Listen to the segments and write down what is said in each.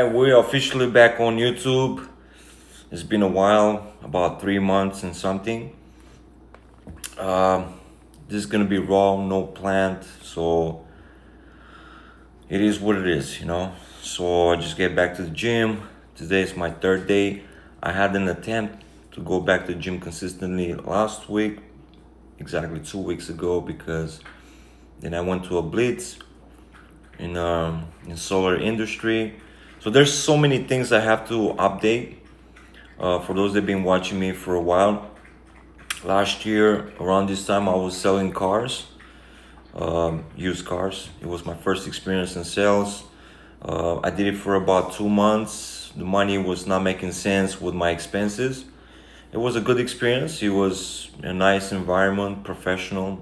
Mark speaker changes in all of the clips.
Speaker 1: right, we're officially back on YouTube. It's been a while, about 3 months and something. Um, this is gonna be raw, no plant, so it is what it is. So I just get back to the gym. Today is my third day. I had an attempt to go back to the gym consistently last week, exactly 2 weeks ago, because then I went to a blitz in solar industry. So there's so many things I have to update. For those that have been watching me for a while, last year around this time I was selling cars, used cars. It was my first experience in sales. I did it for about 2 months. The money was not making sense with my expenses. It was a good experience. It was a nice environment, professional.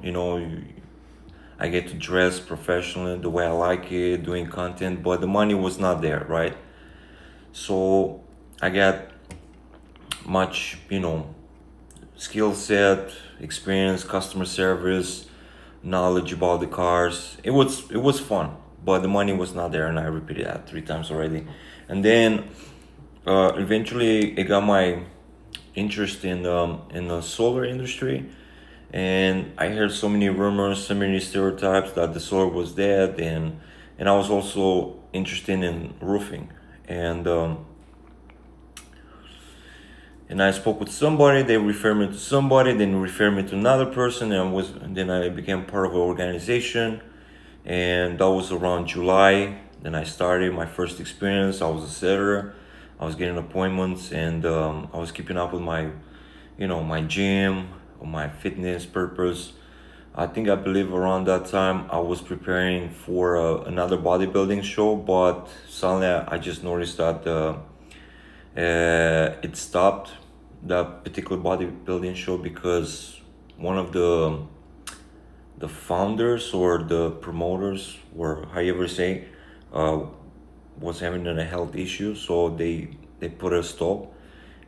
Speaker 1: I get to dress professionally the way I like it, doing content, but the money was not there, right? So I got much, skill set, experience, customer service, knowledge about the cars. It was fun, but the money was not there, and I repeated that 3 times already. And then eventually, it got my interest in the solar industry, and I heard so many rumors, so many stereotypes that the solar was dead, and I was also interested in roofing, and I spoke with somebody. They referred me to somebody, then referred me to another person, and then I became part of an organization, and that was around July. Then I started my first experience. I was a setter. I was getting appointments, and I was keeping up with my gym, my fitness purpose. I believe around that time I was preparing for another bodybuilding show, but suddenly I just noticed that it stopped, that particular bodybuilding show, because one of the founders or the promoters, or how you ever say, uh, was having a health issue, so they put a stop,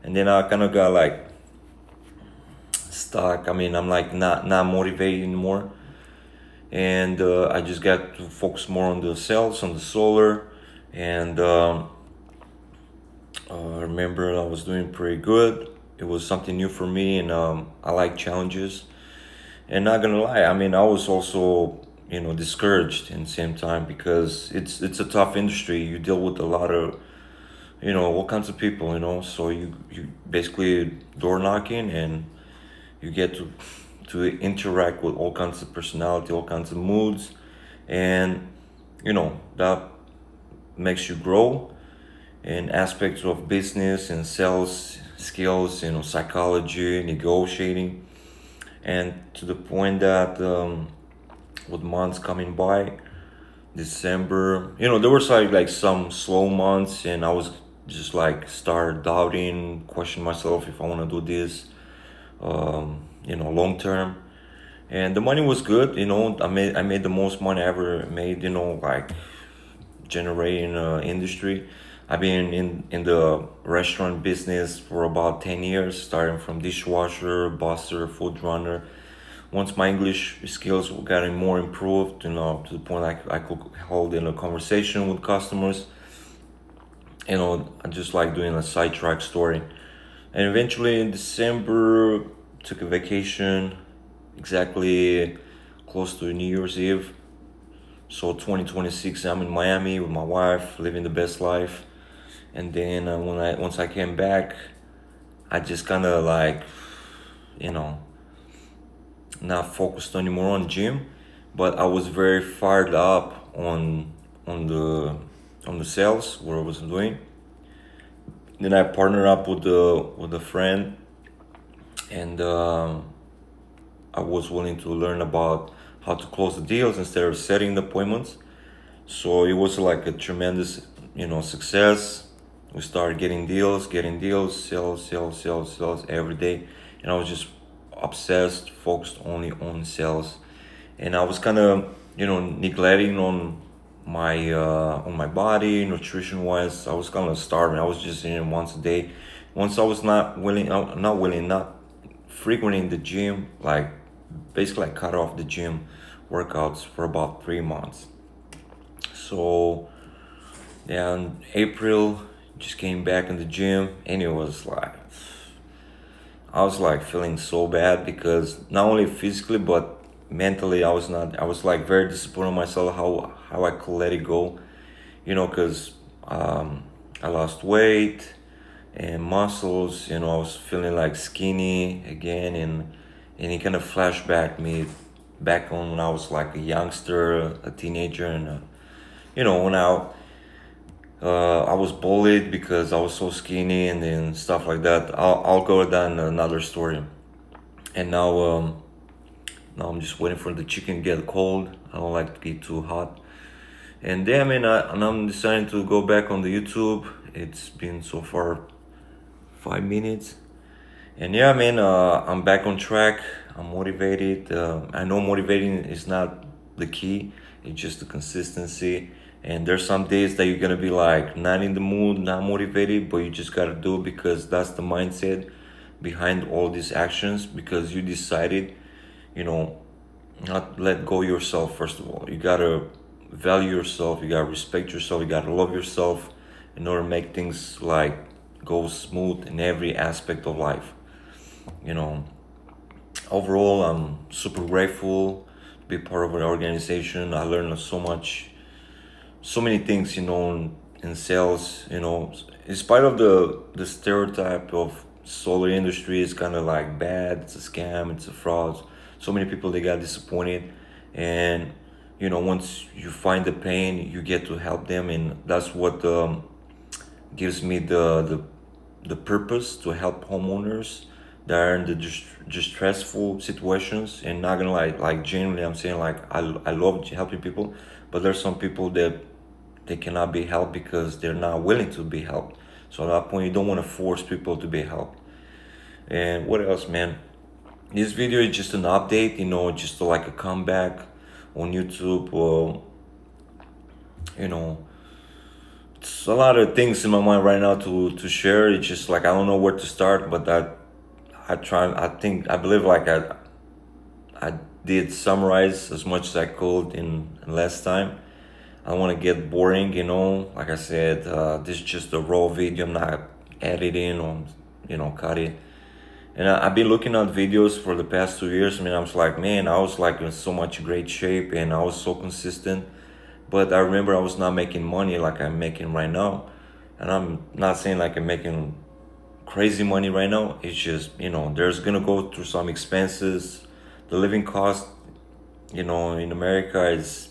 Speaker 1: and then I kind of got like stuck. I mean, I'm like not motivated anymore, and I just got to focus more on the sales, on the solar, and I remember I was doing pretty good. It was something new for me, and I like challenges. And not gonna lie, I mean, I was also discouraged in the same time, because it's a tough industry. You deal with a lot of all kinds of people. So you basically door knocking, and you get to interact with all kinds of personality, all kinds of moods, and that makes you grow in aspects of business and sales skills, psychology, negotiating, and to the point that with months coming by, December, there was like some slow months, and I was just like start doubting, question myself if I want to do this, long term. And the money was good. I made the most money I ever made. Like generating industry. I've been in the restaurant business for about 10 years, starting from dishwasher, busser, food runner. Once my English skills were getting more improved, to the point I could hold in a conversation with customers. I just like doing a sidetrack story. And eventually in December, took a vacation, exactly close to New Year's Eve. So 2026, I'm in Miami with my wife, living the best life. And then once I came back, I just kind of like, you know, not focused anymore on gym, but I was very fired up on the on the sales, what I was doing. Then I partnered up with a friend, and I was willing to learn about how to close the deals instead of setting the appointments. So it was like a tremendous, success. We started getting deals, sales every day, and I was just obsessed, focused only on sales, and I was kind of, neglecting on my body, nutrition wise. I was kind of starving. I was just eating once a day. Once I was not frequenting the gym, like basically I cut off the gym workouts for about 3 months. So And April, just came back in the gym, and it was like I was like feeling so bad because not only physically but mentally I was not. I was like very disappointed in myself how I could let it go. Because I lost weight and muscles. I was feeling like skinny again, and it kind of flashback me back on when I was like a youngster, a teenager, and when I was bullied because I was so skinny and then stuff like that. I'll go down another story. And now I'm just waiting for the chicken to get cold. I don't like to get too hot. And then and I'm deciding to go back on the YouTube. It's been so far 5 minutes. And yeah, I'm back on track. I'm motivated. I know motivating is not the key. It's just the consistency. And there's some days that you're gonna be like not in the mood, not motivated, but you just gotta do it because that's the mindset behind all these actions. Because you decided, you know, not let go yourself. First of all, you gotta value yourself. You gotta respect yourself. You gotta love yourself in order to make things like go smooth in every aspect of life. You know, overall, I'm super grateful to be part of an organization. I learned so much, so many things, in sales. In spite of the stereotype of solar industry is kind of like bad, it's a scam, it's a fraud. So many people they got disappointed, and once you find the pain, you get to help them, and that's what gives me the purpose to help homeowners that are in the distressful situations. And not gonna lie, like genuinely I'm saying, like I love helping people, but there's some people that they cannot be helped because they're not willing to be helped. So at that point you don't want to force people to be helped. And what else, man? This video is just an update, just like a comeback on YouTube. You know it's a lot of things in my mind right now to share. It's just like I don't know where to start, but that I believe like I did summarize as much as I could in less time. I don't want to get boring, like I said, this is just a raw video. I'm not editing or cut it. And I've been looking at videos for the past 2 years. I was like, man, I was like in so much great shape and I was so consistent. But I remember I was not making money like I'm making right now. And I'm not saying like I'm making crazy money right now. It's just, there's gonna go through some expenses. The living cost, in America is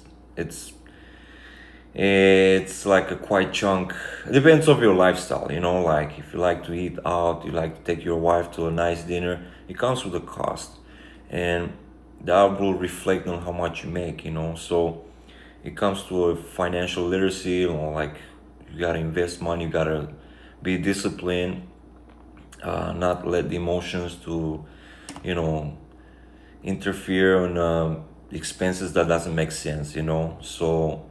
Speaker 1: it's like a quite chunk. It depends of your lifestyle, like if you like to eat out, you like to take your wife to a nice dinner, it comes with a cost. And that will reflect on how much you make, so it comes to a financial literacy, like you gotta invest money, you gotta be disciplined, not let the emotions to, you know, interfere on expenses that doesn't make sense, So,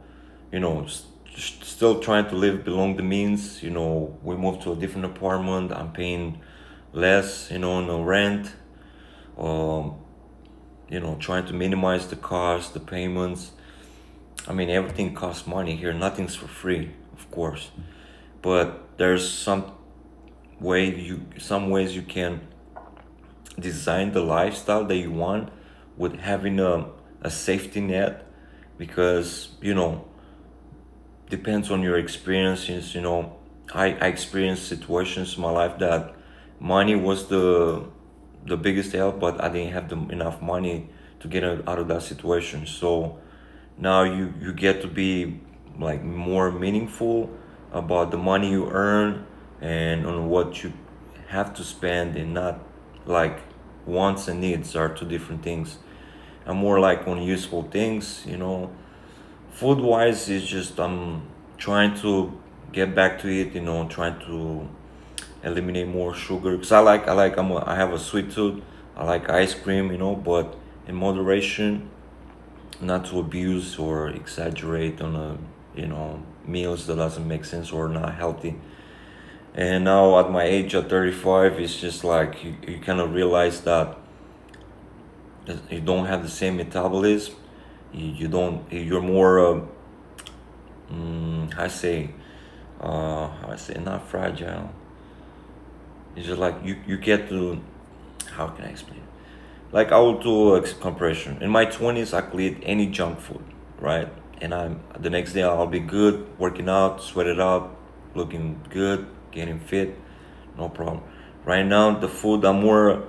Speaker 1: still trying to live below the means. We moved to a different apartment. I'm paying less, on the rent. Um, trying to minimize the cost, the payments. I mean, everything costs money here. Nothing's for free, of course. But there's some ways you can design the lifestyle that you want with having a safety net, because depends on your experiences. I experienced situations in my life that money was the biggest help, but I didn't have enough money to get out of that situation. So now you get to be like more meaningful about the money you earn and on what you have to spend, and not like wants and needs are two different things. I'm more like on useful things. Food wise is just I'm trying to get back to it, trying to eliminate more sugar, because I have a sweet tooth. I like ice cream, but in moderation, not to abuse or exaggerate on meals that doesn't make sense or not healthy. And now at my age at 35, it's just like you kind of realize that you don't have the same metabolism. You don't. You're more. I say how I say, not fragile. It's just like you get to, how can I explain it? Like I will do a compression. In my 20s, I could eat any junk food, right? And I'm the next day I'll be good, working out, sweated out, looking good, getting fit, no problem. Right now, the food I'm more,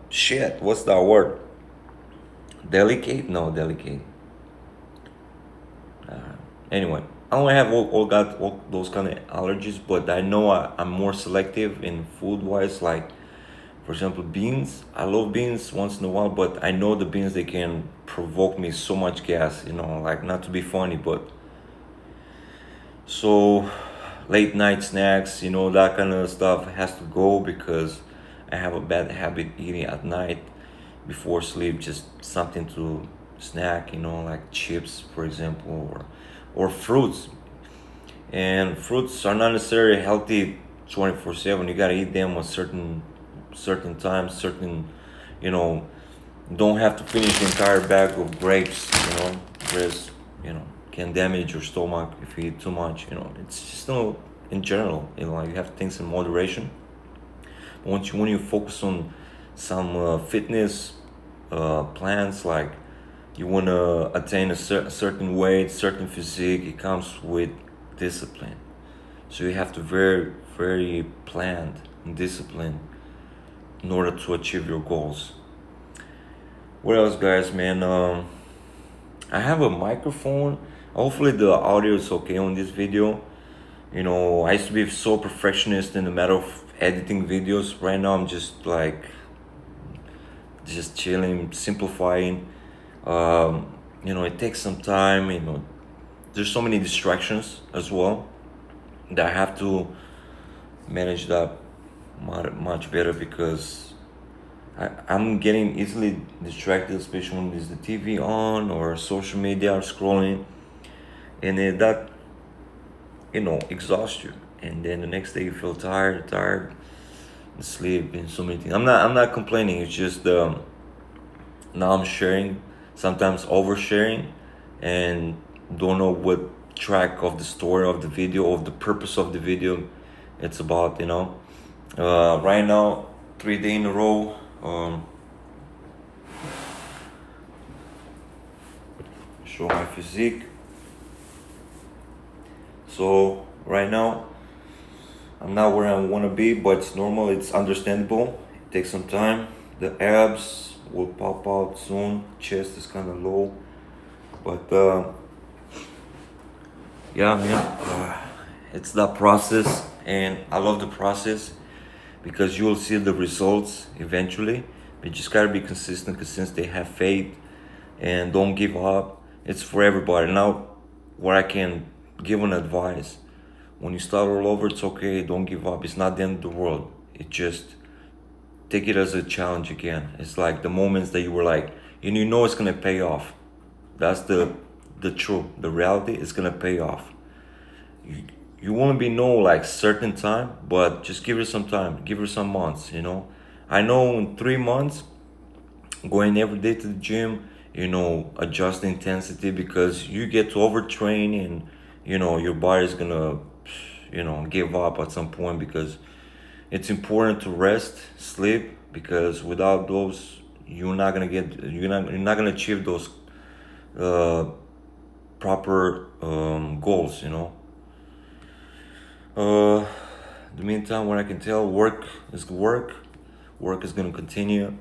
Speaker 1: shit. What's that word? Delicate? No, delicate. Anyway, I don't have all those kind of allergies, but I know I'm more selective in food wise. Like for example, beans. I love beans once in a while, but I know the beans they can provoke me so much gas. Like not to be funny, but so late night snacks, that kind of stuff has to go because I have a bad habit eating at night before sleep, just something to snack, like chips, for example, or fruits. And fruits are not necessarily healthy 24/7. You gotta eat them a certain times, certain, you know, don't have to finish the entire bag of grapes. Grapes, can damage your stomach if you eat too much. It's just no in general. Like you have things in moderation. When you focus on some fitness plans, like you want to attain a certain weight, certain physique, it comes with discipline. So you have to very, very planned and disciplined in order to achieve your goals. What else, guys, man? I have a microphone. Hopefully, the audio is okay on this video. I used to be so perfectionist in the matter of editing videos. Right now, I'm just like, just chilling, simplifying. It takes some time. There's so many distractions as well that I have to manage that much better because I'm getting easily distracted, especially when there's the TV on or social media or scrolling, and that exhausts you. And then the next day you feel tired, and sleep, and so many things. I'm not complaining. It's just now I'm sharing, sometimes oversharing, and don't know what track of the story of the video, of the purpose of the video it's about. Right now, 3 day in a row. Show my physique. So right now I'm not where I want to be, but it's normal, it's understandable. It takes some time. The abs will pop out soon. Chest is kind of low, but yeah, man, it's that process, and I love the process because you will see the results eventually. But you just gotta be consistent, have faith, and don't give up. It's for everybody. Now, what I can give an advice: when you start all over, it's okay. Don't give up. It's not the end of the world. It just take it as a challenge again. It's like the moments that you were like, and it's gonna pay off. That's the truth. The reality is gonna pay off. You won't be no like certain time, but just give it some time. Give it some months. I know in 3 months, going every day to the gym, adjust the intensity because you get to overtrain and your body's gonna give up at some point because it's important to rest, sleep, because without those you're not gonna achieve those uh, proper goals. uh the meantime, what I can tell, work is gonna continue.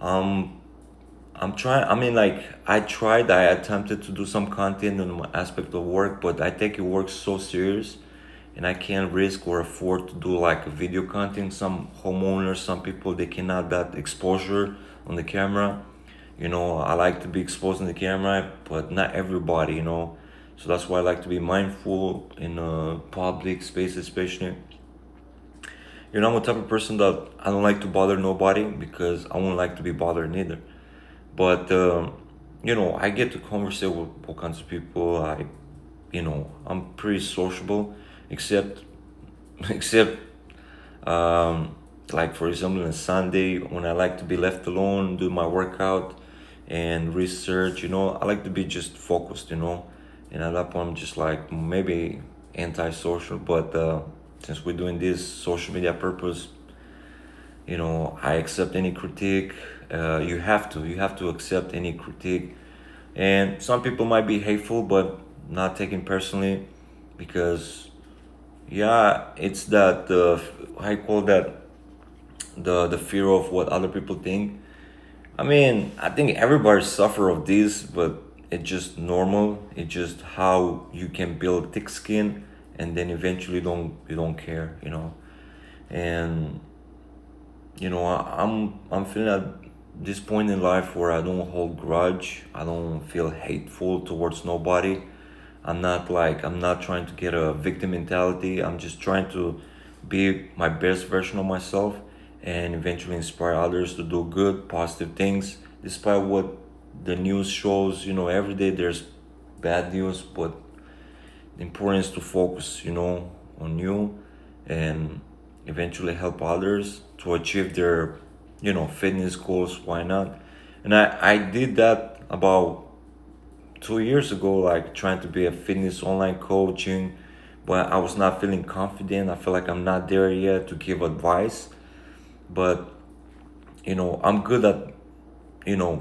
Speaker 1: um I'm trying. I mean, like I attempted to do some content on my aspect of work, but I take it work so serious, and I can't risk or afford to do like a video content. Some homeowners, some people, they cannot that exposure on the camera. I like to be exposed on the camera, but not everybody. So that's why I like to be mindful in public space, especially. I'm a type of person that I don't like to bother nobody because I won't like to be bothered neither. But I get to converse with all kinds of people. I'm pretty sociable, except except like for example on Sunday when I like to be left alone, do my workout and research. I like to be just focused. And at that point I'm just like maybe antisocial, but since we're doing this social media purpose, I accept any critique. You have to accept any critique, and some people might be hateful, but not taking personally, because yeah, it's that I call that the fear of what other people think. I mean, I think everybody suffer of this, but it's just normal. It's just how you can build thick skin, and then eventually you don't care, And I'm feeling at this point in life where I don't hold grudge. I don't feel hateful towards nobody. I'm not trying to get a victim mentality. I'm just trying to be my best version of myself and eventually inspire others to do good, positive things, despite what the news shows. Every day there's bad news, but the importance to focus, on you, and eventually help others to achieve their, fitness goals. Why not? And I did that about 2 years ago, like trying to be a fitness online coaching, but I was not feeling confident. I feel like I'm not there yet to give advice, but I'm good at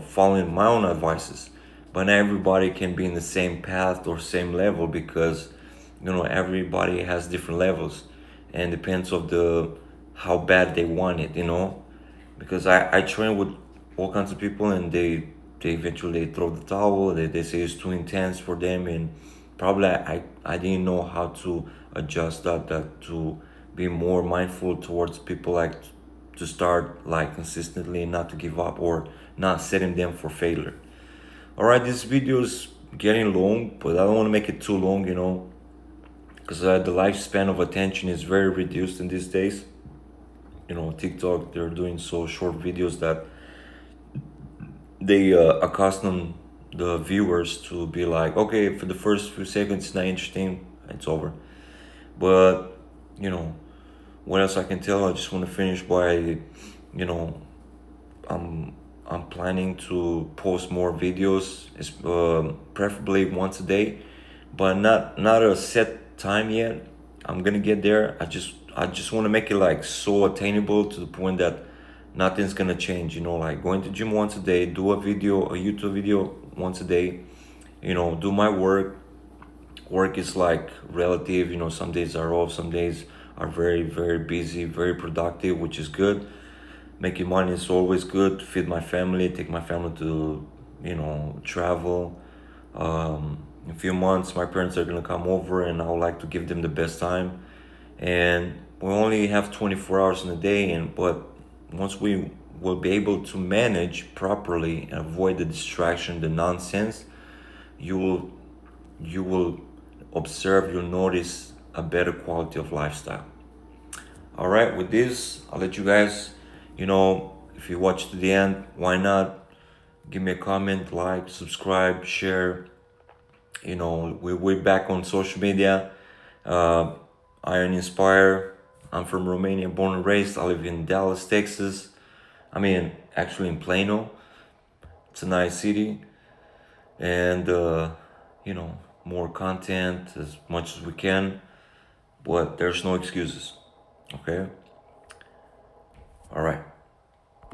Speaker 1: following my own advices, but not everybody can be in the same path or same level, because everybody has different levels, and depends of the how bad they want it, because I train with all kinds of people, and they eventually throw the towel. They say it's too intense for them, and probably I didn't know how to adjust that to be more mindful towards people, like to start like consistently, not to give up or not setting them for failure. All right, this video is getting long, but I don't want to make it too long, because the lifespan of attention is very reduced in these days. TikTok, they're doing so short videos that they accustom the viewers to be like, okay, for the first few seconds it's not interesting, it's over. But you know what else I can tell? I just want to finish by, i'm I'm planning to post more videos, preferably once a day, but not a set time yet. I'm gonna get there. I just want to make it like so attainable to the point that nothing's gonna change. Like going to gym once a day, do a YouTube video once a day. Do my work. Work is like relative. Some days are off, some days are very very busy, very productive, which is good. Making money is always good. Feed my family, take my family to travel. In a few months my parents are gonna come over, and I would like to give them the best time. And we only have 24 hours in a day, and but once we will be able to manage properly and avoid the distraction, the nonsense, you will you will observe, you'll notice a better quality of lifestyle. All right, with this, I'll let you guys, if you watch to the end, why not give me a comment, like, subscribe, share. We're back on social media. uh, Iron Inspire. I'm from Romania, born and raised. I live in Dallas, Texas. I mean, actually in Plano. It's a nice city, and more content as much as we can, but there's no excuses. Okay. All right.